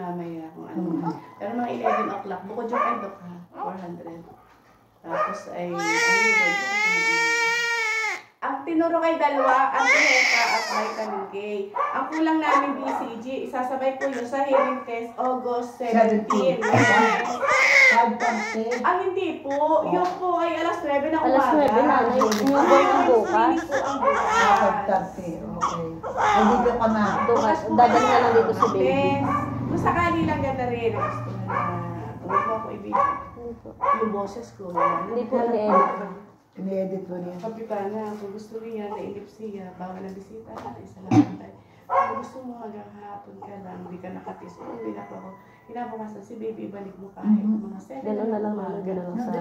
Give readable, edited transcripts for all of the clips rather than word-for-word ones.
mamaya kung ano. Pero mga 11 o'clock, bukod yung kay Doc ha, 400. Tapos ay, newborn ko kasi naman. Ang tinuro kay dalawa, Antihepa at Vitamin K. Ang kulang namin BCG, isasabay ko yun sa hearing test August 17. Ang hindi po, yun po ay alas 9 na umaga. Alas 9 na, newborn ang bukas. Okay. Hindi ka na. Bukas, dadali na lang dito si baby. Kung sakali lang ganda rin, gusto na huwag mo ako ibigay. Yung boses ko. Hindi po ini-edit. Ini-edit mo niya. Kapitana, kung gusto niya na elipsiya, bawal na bisita, isa lang tayo. Kung gusto mo hanggang hapon ka lang, hindi ka nakatis, uwi na pa ako. Hinabukasan si baby, ibalik mo kahit mga 7. Gano'n na lang naman, gano'n lang sa...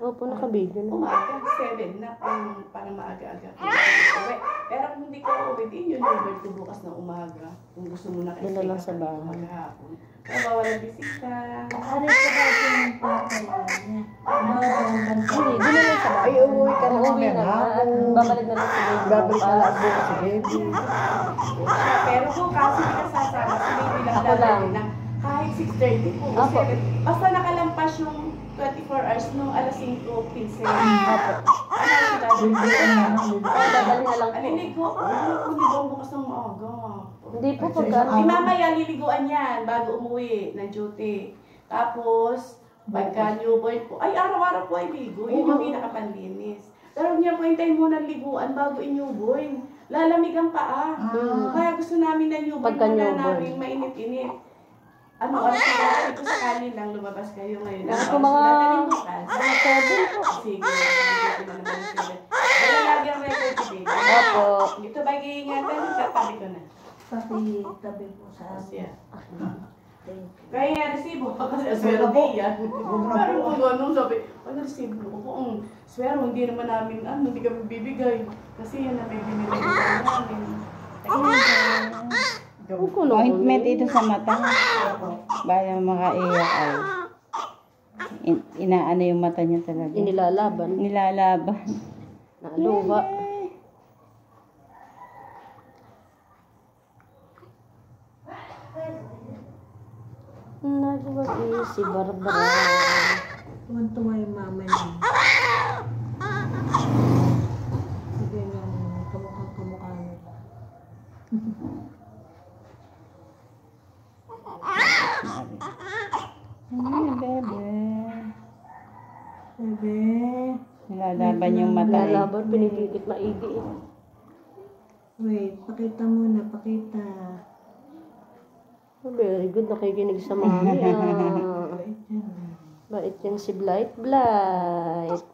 Opo, nakabigyo na. Umaga, 7 na para maaga-aga. Pero kung hindi ka uwi, din yun yung bird ko bukas na umaga. Kung gusto mo na kayo. Gano'n lang sa bahay. Maghapon. Kaya bawal na bisita. Aris ka ba yung tatay niya? Hindi, di na lang sa bahay. Ay, uuwi ka na Uuwi na hapon. Babalik na lang si baby. Babalik na lang bukas si baby. Pero bukas, hindi ka sasama. Si baby lang Ako lang. ng kahit 6:30 po. Apo. 7. Basta nakalampas yung 24 hours nung alas 5:15. Opo. Dadali na lang po. Aliligo. Aliligo bukas ng maaga. Hindi po pagka... Mamaya liliguan yan bago umuwi ng duty. Tapos, pagka newborn po, ay araw-araw po ay ligo. Yun yung pinakapanlinis. Pero niya po hintayin muna liguan bago i-newborn. Lalamig ang paa. Kaya gusto namin na newborn Pagka muna newborn. namin mainit-init. Ano oras na ito sakali lang lumabas kayo ngayon. Ako Ano, mga... dadaling bukas? Mga 7 po. Sige, hindi ko na naman sila. Wala lagi ang record today. Opo. Ito ba iingatan? Tatabi ko na. Tabi po sa Asya. Thank you. Kaya nga resibo kasi aswero po yan. Parang kung gano'n sabi, ano resibo ko? Swero, hindi naman namin, hindi kami bibigay. Kasi yan na may binili namin. Ointment ito sa mata. Baya makaiyak ay. Inaano yung mata niya talaga. Inilalaban. Nilalaban. Nakaluha. Nagwagi si Barbara. Tuwan-tuwa yung mama niya. Sige yung kamukha nila. Bebe. Bebe. Nilalaban yung mata. Nilalaban, pinipigit maigi. Wait, pakita muna, pakita. Very good, nakikinig sa mami. Wait yan. Bait yan si Blight. Blight.